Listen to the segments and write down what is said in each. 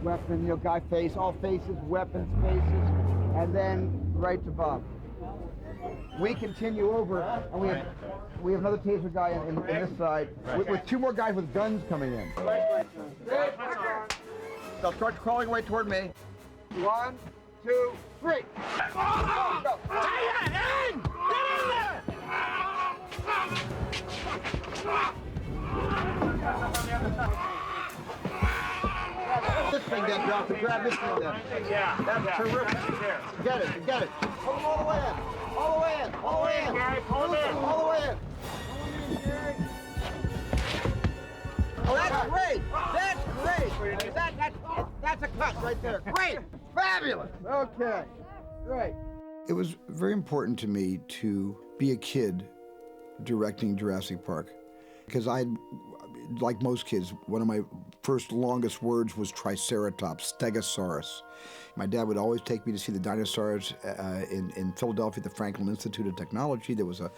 weapon, guy face, all faces, weapons, faces, and then right to Bob. We continue over, and we have another taser guy in this side, with two more guys with guns coming in. They'll start crawling away toward me. 1, 2, 3. Go. Get in! Get in there! This thing then dropped and grab this thing then. Yeah. That's terrific. Get it. Pull them all the way in. All the way in. All the way in. Gary, pull them in. All the way in. Oh, that's great. That's great. That's a cut right there. Great. Fabulous. Okay. Great. It was very important to me to be a kid directing Jurassic Park, because like most kids, one of my first longest words was Triceratops, Stegosaurus. My dad would always take me to see the dinosaurs in Philadelphia, the Franklin Institute of Technology. There was a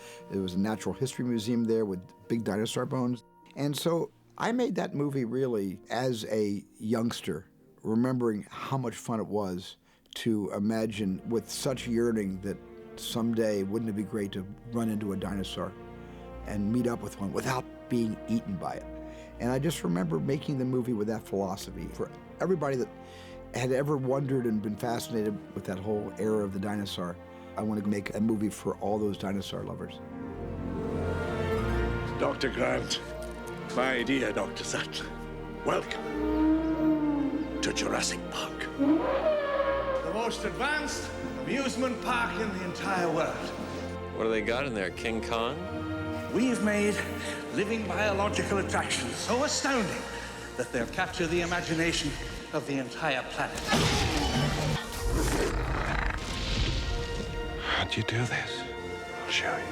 natural history museum there with big dinosaur bones. And so I made that movie really as a youngster, remembering how much fun it was to imagine with such yearning that someday wouldn't it be great to run into a dinosaur and meet up with one without being eaten by it. And I just remember making the movie with that philosophy. For everybody that had ever wondered and been fascinated with that whole era of the dinosaur, I want to make a movie for all those dinosaur lovers. Dr. Grant, my dear Dr. Sattler, welcome to Jurassic Park. The most advanced amusement park in the entire world. What do they got in there, King Kong? We've made living biological attractions so astounding that they'll capture the imagination of the entire planet. How do you do this? I'll show you.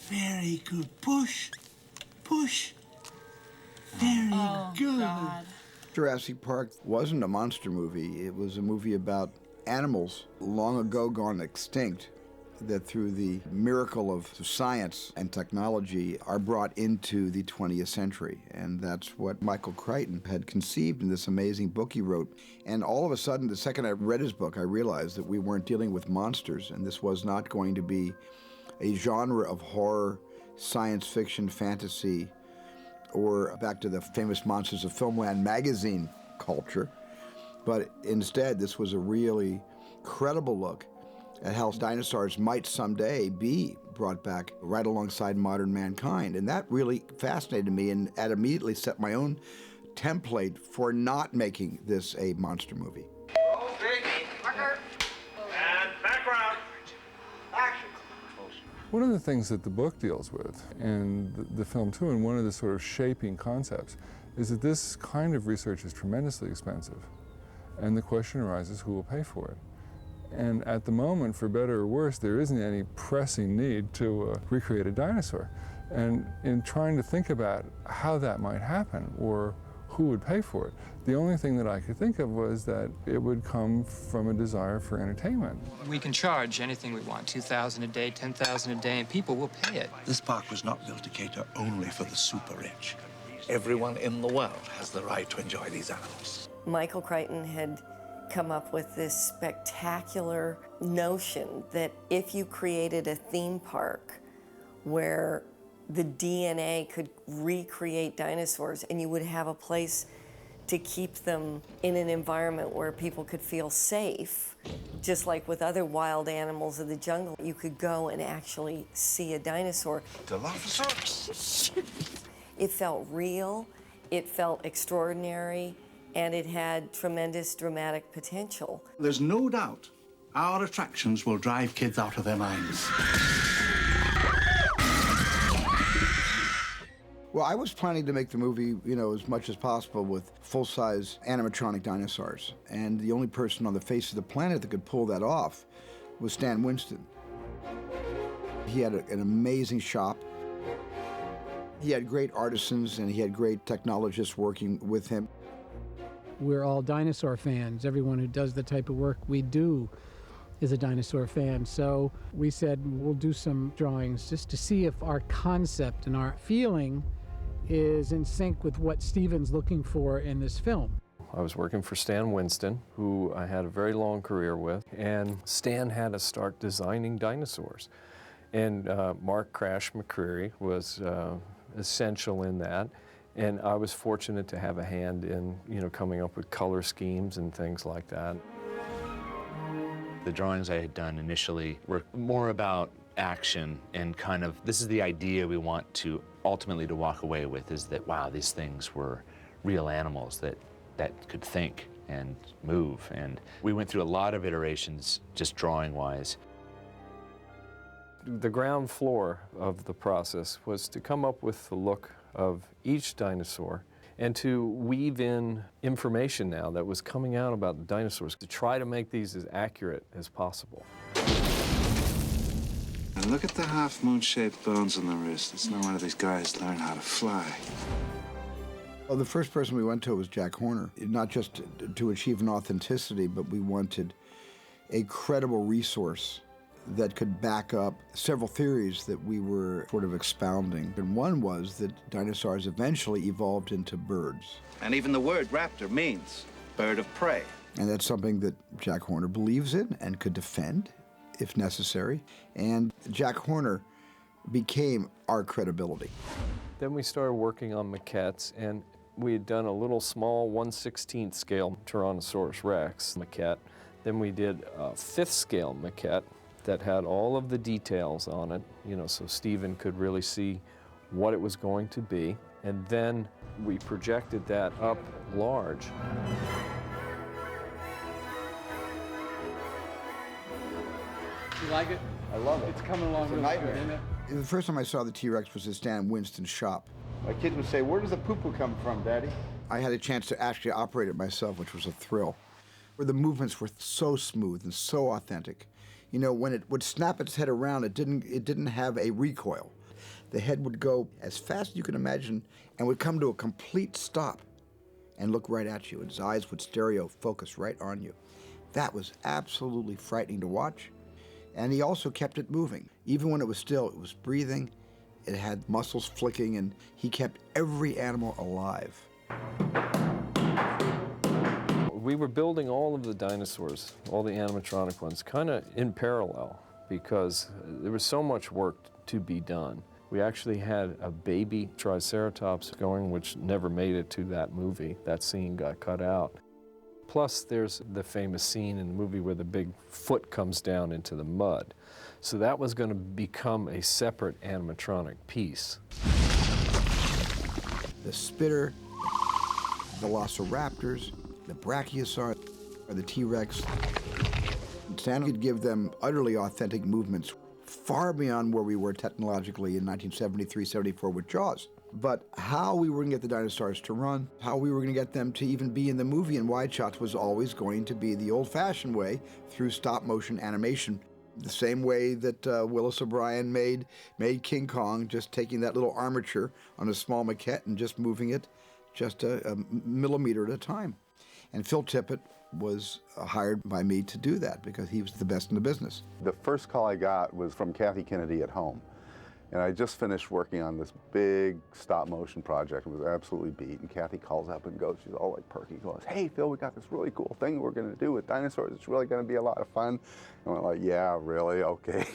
Very good. Push. Very good. God. Jurassic Park wasn't a monster movie. It was a movie about animals long ago gone extinct that through the miracle of science and technology are brought into the 20th century. And that's what Michael Crichton had conceived in this amazing book he wrote. And all of a sudden, the second I read his book, I realized that we weren't dealing with monsters, and this was not going to be a genre of horror, science fiction, fantasy, or back to the famous Monsters of Filmland magazine culture. But instead, this was a really credible look at how dinosaurs might someday be brought back right alongside modern mankind. And that really fascinated me, and that immediately set my own template for not making this a monster movie. Roll, big, marker, and background. Action. One of the things that the book deals with, and the film too, and one of the sort of shaping concepts, is that this kind of research is tremendously expensive. And the question arises, who will pay for it? And at the moment, for better or worse, there isn't any pressing need to recreate a dinosaur. And in trying to think about how that might happen, or who would pay for it, the only thing that I could think of was that it would come from a desire for entertainment. We can charge anything we want, $2,000 a day, $10,000 a day, and people will pay it. This park was not built to cater only for the super rich. Everyone in the world has the right to enjoy these animals. Michael Crichton had come up with this spectacular notion that if you created a theme park where the DNA could recreate dinosaurs and you would have a place to keep them in an environment where people could feel safe, just like with other wild animals of the jungle, you could go and actually see a dinosaur. Dilophosaurus. It felt real, it felt extraordinary, and it had tremendous dramatic potential. There's no doubt our attractions will drive kids out of their minds. Well, I was planning to make the movie, as much as possible with full-size animatronic dinosaurs. And the only person on the face of the planet that could pull that off was Stan Winston. He had an amazing shop. He had great artisans, and he had great technologists working with him. we're all dinosaur fans. Everyone who does the type of work we do is a dinosaur fan. So we said we'll do some drawings just to see if our concept and our feeling is in sync with what Steven's looking for in this film. I was working for Stan Winston, who I had a very long career with, and Stan had to start designing dinosaurs. And Mark Crash McCreary was essential in that, and I was fortunate to have a hand in, coming up with color schemes and things like that. The drawings I had done initially were more about action and kind of, this is the idea we want to ultimately to walk away with, is that, wow, these things were real animals that could think and move. And we went through a lot of iterations, just drawing-wise. The ground floor of the process was to come up with the look of each dinosaur and to weave in information now that was coming out about the dinosaurs to try to make these as accurate as possible. And look at the half-moon-shaped bones on the wrist. It's no wonder these guys learn how to fly. Well, the first person we went to was Jack Horner, not just to achieve an authenticity, but we wanted a credible resource that could back up several theories that we were sort of expounding. And one was that dinosaurs eventually evolved into birds. And even the word raptor means bird of prey. And that's something that Jack Horner believes in and could defend if necessary. And Jack Horner became our credibility. Then we started working on maquettes, and we had done a little small 1/16 scale Tyrannosaurus Rex maquette. Then we did a 5th scale maquette that had all of the details on it, so Stephen could really see what it was going to be. And then we projected that up large. You like it? I love it. It's coming along really good, isn't it? The first time I saw the T-Rex was at Stan Winston's shop. My kid would say, "Where does the poo-poo come from, Daddy?" I had a chance to actually operate it myself, which was a thrill. Where the movements were so smooth and so authentic. When it would snap its head around, it didn't have a recoil. The head would go as fast as you can imagine and would come to a complete stop and look right at you. Its eyes would stereo focus right on you. That was absolutely frightening to watch. And he also kept it moving. Even when it was still, it was breathing, it had muscles flicking, and he kept every animal alive. We were building all of the dinosaurs, all the animatronic ones, kind of in parallel because there was so much work to be done. We actually had a baby Triceratops going, which never made it to that movie. That scene got cut out. Plus, there's the famous scene in the movie where the big foot comes down into the mud. So that was going to become a separate animatronic piece. The spitter, Velociraptors, the Brachiosaur, or the T-Rex. Stan could give them utterly authentic movements, far beyond where we were technologically in 1973-74 with Jaws. But how we were going to get the dinosaurs to run, how we were going to get them to even be in the movie in wide shots was always going to be the old-fashioned way, through stop-motion animation. The same way that Willis O'Brien made King Kong, just taking that little armature on a small maquette and just moving it just a millimeter at a time. And Phil Tippett was hired by me to do that because he was the best in the business. The first call I got was from Kathy Kennedy at home. And I just finished working on this big stop-motion project. It was absolutely beat. And Kathy calls up and goes, she's all like perky, goes, "Hey, Phil, we got this really cool thing we're going to do with dinosaurs. It's really going to be a lot of fun." And we're like, "Yeah, really? Okay."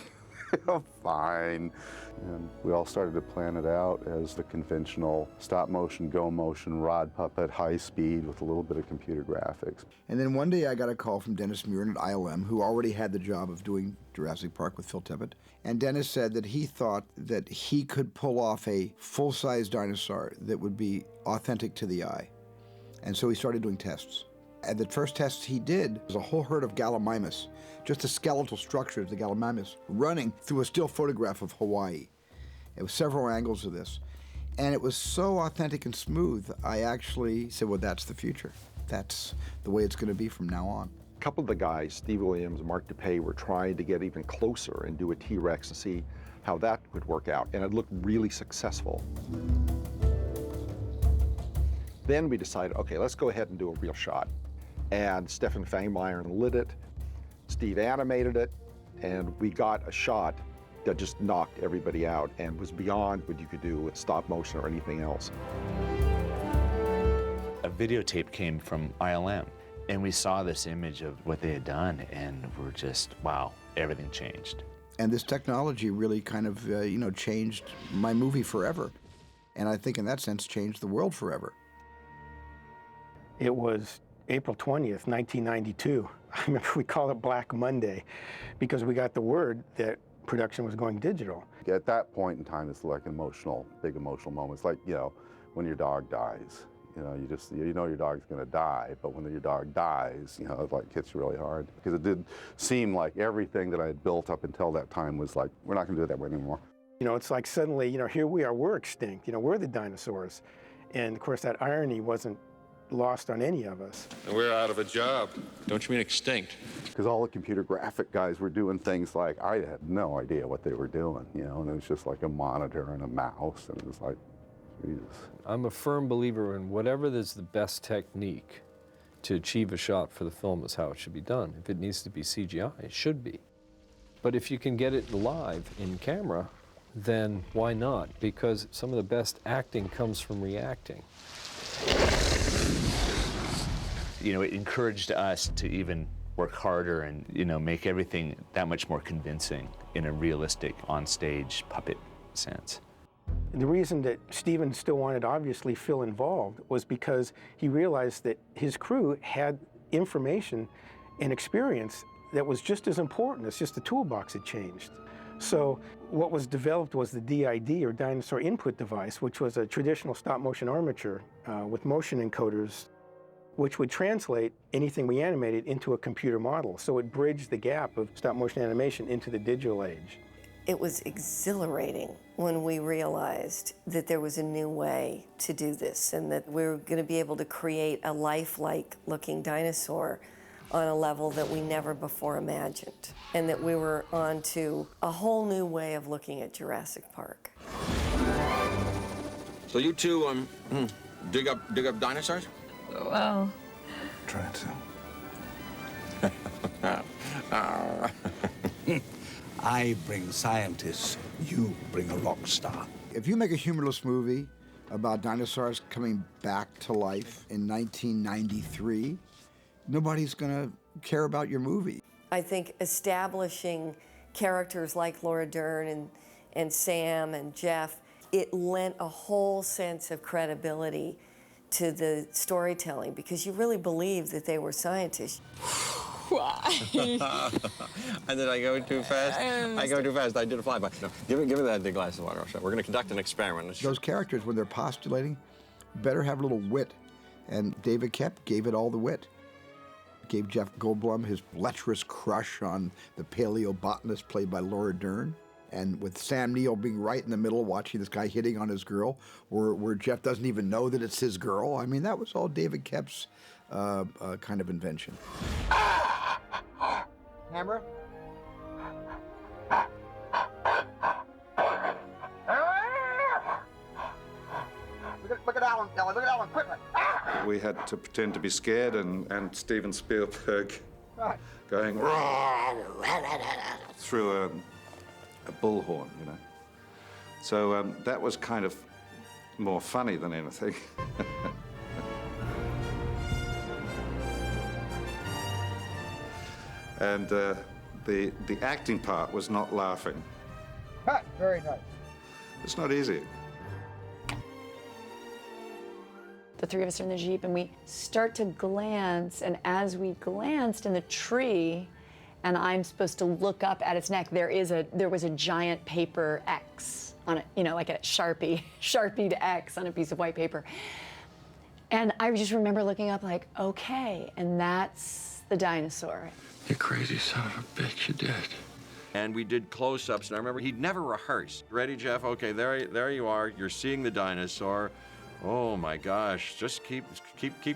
Fine. And we all started to plan it out as the conventional stop-motion, go-motion, rod puppet, high speed with a little bit of computer graphics. And then one day I got a call from Dennis Murin at ILM, who already had the job of doing Jurassic Park with Phil Tippett. And Dennis said that he thought that he could pull off a full-size dinosaur that would be authentic to the eye. And so he started doing tests. And the first tests he did was a whole herd of Gallimimus, just the skeletal structure of the Gallimimus, running through a still photograph of Hawaii. It was several angles of this. And it was so authentic and smooth, I actually said, well, that's the future. That's the way it's going to be from now on. A couple of the guys, Steve Williams and Mark DePay, were trying to get even closer and do a T-Rex and see how that would work out. And it looked really successful. Then we decided, okay, let's go ahead and do a real shot. And Stefan Fangmeyer lit it, Steve animated it, and we got a shot that just knocked everybody out and was beyond what you could do with stop motion or anything else. A videotape came from ILM, and we saw this image of what they had done, and we're just, wow, everything changed. And this technology really kind of, changed my movie forever. And I think in that sense, changed the world forever. It was April 20th, 1992. I remember we called it Black Monday because we got the word that production was going digital. At that point in time, it's like an big emotional moment. It's like, when your dog dies. You know your dog's going to die, but when your dog dies, it like hits you really hard. Because it did seem like everything that I had built up until that time was like, we're not going to do it that way anymore. It's like suddenly, here we are, we're extinct. We're the dinosaurs. And of course, that irony wasn't lost on any of us. We're out of a job. Don't you mean extinct? Because all the computer graphic guys were doing things like, I had no idea what they were doing, and it was just like a monitor and a mouse, and it was like, Jesus. I'm a firm believer in whatever is the best technique to achieve a shot for the film is how it should be done. If it needs to be CGI, it should be. But if you can get it live in camera, then why not? Because some of the best acting comes from reacting. It encouraged us to even work harder and, make everything that much more convincing in a realistic, on-stage puppet sense. And the reason that Steven still wanted, obviously, Phil involved was because he realized that his crew had information and experience that was just as important. It's just the toolbox had changed. So what was developed was the DID, or dinosaur input device, which was a traditional stop-motion armature with motion encoders, which would translate anything we animated into a computer model. So it bridged the gap of stop-motion animation into the digital age. It was exhilarating when we realized that there was a new way to do this and that we were going to be able to create a lifelike looking dinosaur on a level that we never before imagined, and that we were on to a whole new way of looking at Jurassic Park. So you two dig up dinosaurs? Well, try to. I bring scientists, you bring a rock star. If you make a humorless movie about dinosaurs coming back to life in 1993, nobody's gonna care about your movie. I think establishing characters like Laura Dern and Sam and Jeff, it lent a whole sense of credibility to the storytelling because you really believed that they were scientists. why? And did I go too fast? I go too fast. I did a flyby. No, give me that big glass of water. We're going to conduct an experiment. Those characters, when they're postulating, better have a little wit. And David Koepp gave it all the wit. Gave Jeff Goldblum his lecherous crush on the paleobotanist played by Laura Dern. And with Sam Neill being right in the middle, watching this guy hitting on his girl, where Jeff doesn't even know that it's his girl. I mean, that was all David Koepp's kind of invention. Camera? Look at Alan, Kelly. Look at Alan, quickly. We had to pretend to be scared, and Steven Spielberg going through a bullhorn, you know. So that was kind of more funny than anything. And the acting part was not laughing. Cut. Very nice. It's not easy. The three of us are in the Jeep and we start to glance, and as we glanced in the tree, and I'm supposed to look up at its neck, there was a giant paper X on it, you know, like a Sharpied X on a piece of white paper. And I just remember looking up like, okay, and that's the dinosaur. You crazy son of a bitch, you did. And we did close-ups, and I remember he'd never rehearsed. Ready, Jeff? Okay, there you are. You're seeing the dinosaur. Oh my gosh, just keep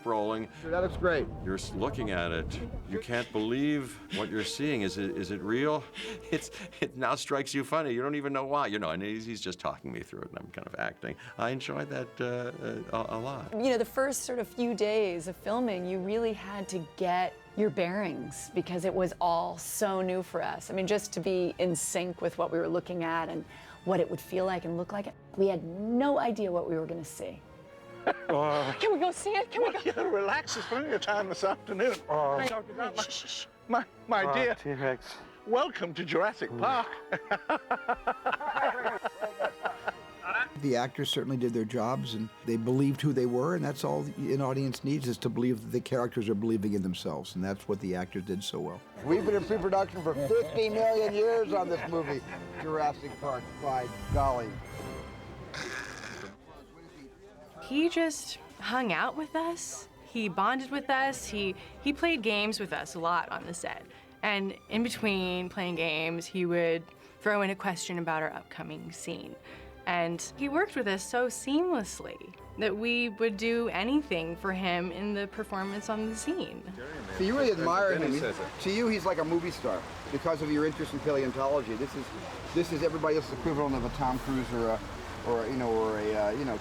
rolling. That looks great. You're looking at it. You can't believe what you're seeing. Is it real? It now strikes you funny. You don't even know why. You know, and he's just talking me through it, and I'm kind of acting. I enjoyed that a lot. You know, the first sort of few days of filming, you really had to get your bearings because it was all so new for us. I mean, just to be in sync with what we were looking at and what it would feel like and look like. We had no idea what we were going to see. Can we go see it? Can we go? Yeah, relax. There's plenty of time this afternoon. My dear, T-Rex. welcome to Jurassic Park. The actors certainly did their jobs, and they believed who they were, and that's all an audience needs, is to believe that the characters are believing in themselves, and that's what the actors did so well. We've been in pre-production for 50 million years on this movie, Jurassic Park, by golly. He just hung out with us. He bonded with us. He played games with us a lot on the set. And in between playing games, he would throw in a question about our upcoming scene. And he worked with us so seamlessly that we would do anything for him in the performance on the scene. So you really admire him. To you, he's like a movie star because of your interest in paleontology. This is everybody else's equivalent of a Tom Cruise or a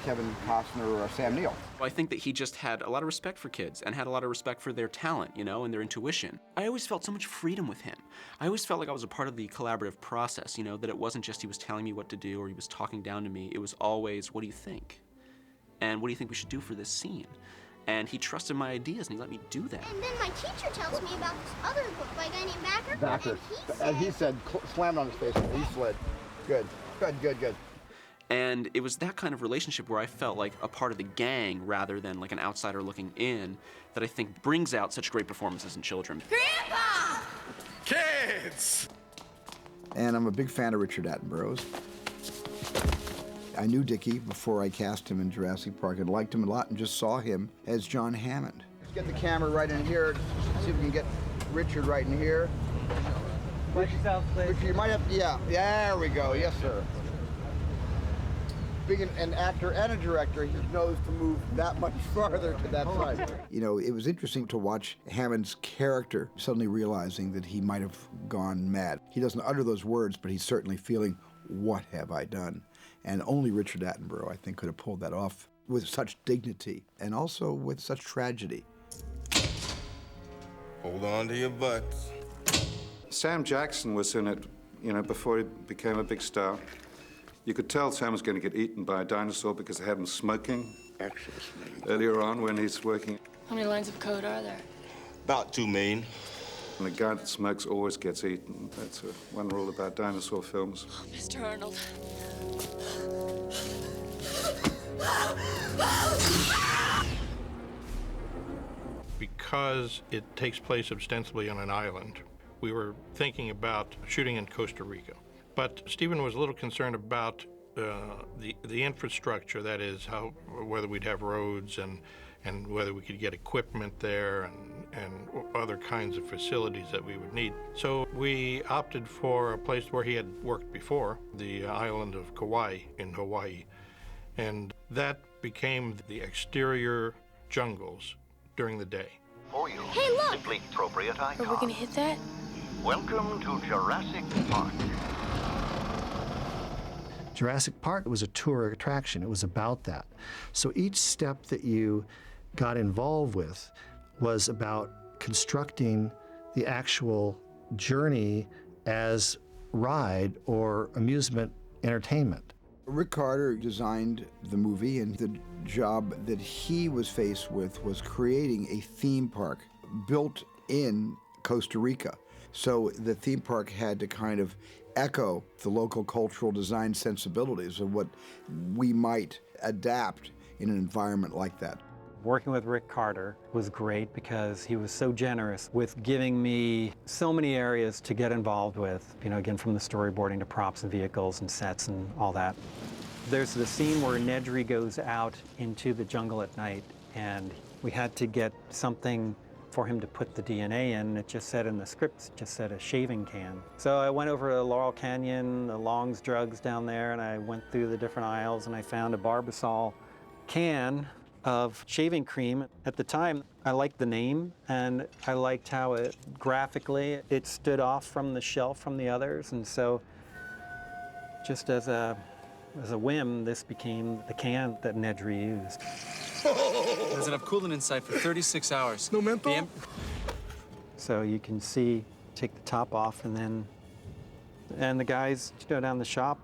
Kevin Costner or a Sam Neill. I think that he just had a lot of respect for kids and had a lot of respect for their talent, you know, and their intuition. I always felt so much freedom with him. I always felt like I was a part of the collaborative process, you know, that it wasn't just he was telling me what to do or he was talking down to me. It was always, what do you think? And what do you think we should do for this scene? And he trusted my ideas and he let me do that. And then my teacher tells me about this other book by a guy named Backer. Backer. And he said, slammed on his face, and he slid. Good. And it was that kind of relationship where I felt like a part of the gang rather than like an outsider looking in that I think brings out such great performances in children. Grandpa! Kids! And I'm a big fan of Richard Attenborough's. I knew Dickie before I cast him in Jurassic Park and liked him a lot and just saw him as John Hammond. Let's get the camera right in here, see if we can get Richard right in here. Richard, you might have to, yeah, there we go, yes sir. Being an actor and a director, he knows to move that much farther to that side. You know, it was interesting to watch Hammond's character suddenly realizing that he might have gone mad. He doesn't utter those words, but he's certainly feeling, what have I done? And only Richard Attenborough, I think, could have pulled that off with such dignity and also with such tragedy. Hold on to your butts. Sam Jackson was in it, you know, before he became a big star. You could tell Sam was going to get eaten by a dinosaur because they had him smoking earlier on when he's working. How many lines of code are there? About 2 million. And the guy that smokes always gets eaten. That's one rule about dinosaur films. Oh, Mr. Arnold. Because it takes place ostensibly on an island, we were thinking about shooting in Costa Rica. But Stephen was a little concerned about the infrastructure, that is, whether we'd have roads and whether we could get equipment there and other kinds of facilities that we would need. So we opted for a place where he had worked before, the island of Kauai in Hawaii. And that became the exterior jungles during the day. For you, Hey, look! simply appropriate icon. Are we gonna hit that? Welcome to Jurassic Park. Jurassic Park was a tour attraction. It was about that. So each step that you got involved with was about constructing the actual journey as ride or amusement entertainment. Rick Carter designed the movie, and the job that he was faced with was creating a theme park built in Costa Rica. So the theme park had to kind of echo the local cultural design sensibilities of what we might adapt in an environment like that. Working with Rick Carter was great because he was so generous with giving me so many areas to get involved with, you know, again, from the storyboarding to props and vehicles and sets and all that. There's the scene where Nedry goes out into the jungle at night, and we had to get something for him to put the DNA in. It just said in the script, it just said a shaving can. So I went over to Laurel Canyon, the Long's Drugs down there, and I went through the different aisles, and I found a Barbasol can of shaving cream. At the time, I liked the name, and I liked how it graphically it stood off from the shelf from the others, and so just as a whim, this became the can that Nedry used. There's enough coolant inside for 36 hours. No menthol? So you can see, take the top off, and the guys down the shop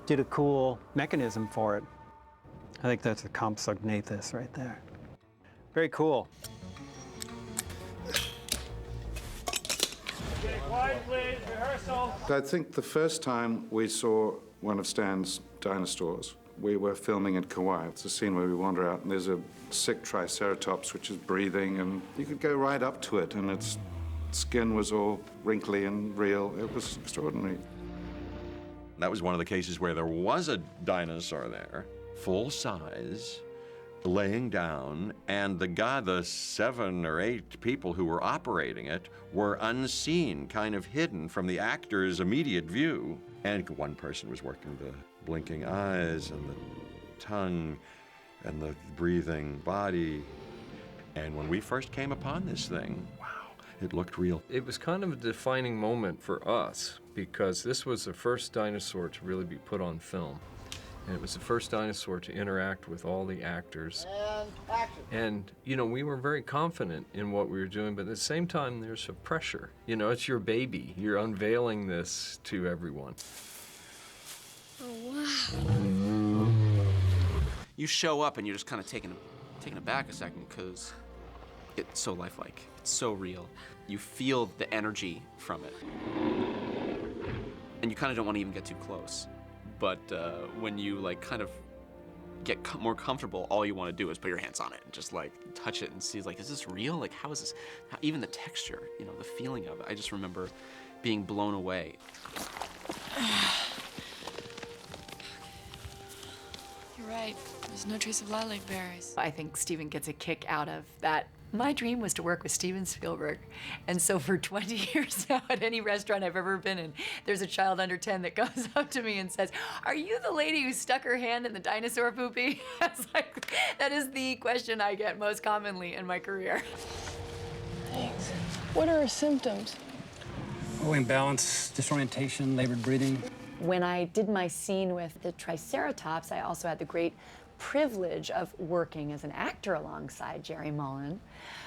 did a cool mechanism for it. I think that's a Compsognathus right there. Very cool. Quiet, please. Rehearsal. I think the first time we saw one of Stan's dinosaurs, we were filming in Kauai. It's a scene where we wander out and there's a sick triceratops which is breathing, and you could go right up to it and its skin was all wrinkly and real. It was extraordinary. That was one of the cases where there was a dinosaur there, full size, laying down, and the 7 or 8 people who were operating it were unseen, kind of hidden from the actor's immediate view. And one person was working the blinking eyes and the tongue and the breathing body. And when we first came upon this thing, wow, it looked real. It was kind of a defining moment for us because this was the first dinosaur to really be put on film. And it was the first dinosaur to interact with all the actors. And action. And, you know, we were very confident in what we were doing, but at the same time, there's a pressure. You know, it's your baby. You're unveiling this to everyone. Oh, wow. You show up and you're just kind of taken aback a second because it's so lifelike. It's so real. You feel the energy from it. And you kind of don't want to even get too close. But when you like kind of get more comfortable, all you want to do is put your hands on it and just like touch it and see like, is this real? Like, how is this? Even the texture, you know, the feeling of it. I just remember being blown away. You're right. There's no trace of lilac berries. I think Steven gets a kick out of that. My dream was to work with Steven Spielberg. And so for 20 years now, at any restaurant I've ever been in, there's a child under 10 that comes up to me and says, "Are you the lady who stuck her hand in the dinosaur poopy?" It's like, that is the question I get most commonly in my career. Thanks. What are her symptoms? Oh, imbalance, disorientation, labored breathing. When I did my scene with the Triceratops, I also had the great privilege of working as an actor alongside Jerry Mullen,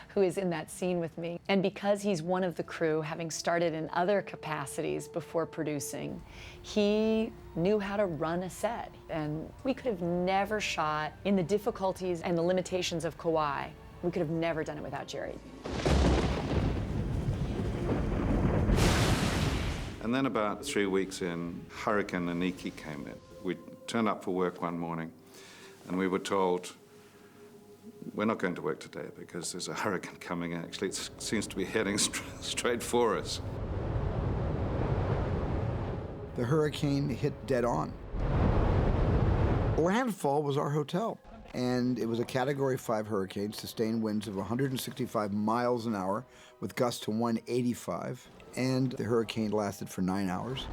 who is in that scene with me. And because he's one of the crew, having started in other capacities before producing, he knew how to run a set. And we could have never shot in the difficulties and the limitations of Kauai. We could have never done it without Jerry. And then about 3 weeks in, Hurricane Aniki came in. We turned up for work one morning, and we were told, we're not going to work today because there's a hurricane coming in. Actually, it seems to be heading straight for us. The hurricane hit dead on. Landfall was our hotel, and it was a Category 5 hurricane, sustained winds of 165 miles an hour with gusts to 185, and the hurricane lasted for 9 hours.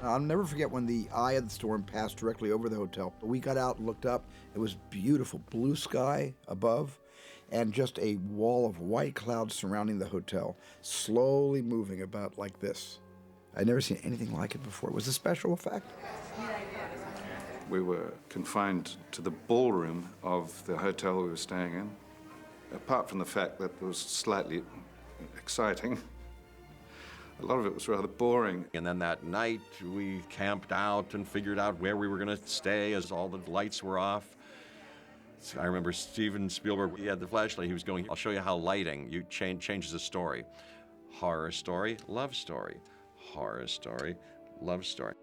I'll never forget when the eye of the storm passed directly over the hotel. We got out and looked up. It was beautiful, blue sky above, and just a wall of white clouds surrounding the hotel, slowly moving about like this. I'd never seen anything like it before. It was a special effect. We were confined to the ballroom of the hotel we were staying in. Apart from the fact that it was slightly exciting, a lot of it was rather boring. And then that night, we camped out and figured out where we were going to stay as all the lights were off. So I remember Steven Spielberg, he had the flashlight. He was going, "I'll show you how lighting changes a story. Horror story, love story. Horror story, love story."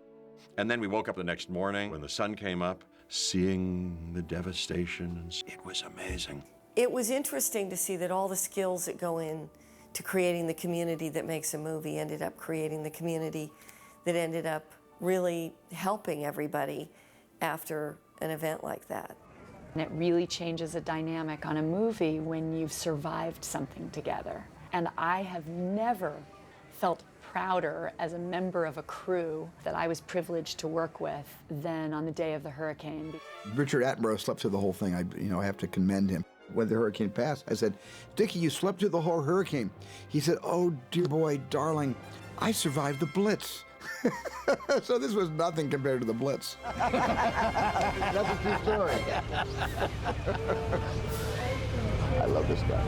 And then we woke up the next morning when the sun came up, seeing the devastation. It was amazing. It was interesting to see that all the skills that go in to creating the community that makes a movie ended up creating the community that ended up really helping everybody after an event like that. And it really changes a dynamic on a movie when you've survived something together. And I have never felt prouder as a member of a crew that I was privileged to work with than on the day of the hurricane. Richard Attenborough slept through the whole thing. I have to commend him. When the hurricane passed, I said, "Dickie, you slept through the whole hurricane." He said, "Oh, dear boy, darling, I survived the Blitz." So this was nothing compared to the Blitz. That's a true story. I love this guy.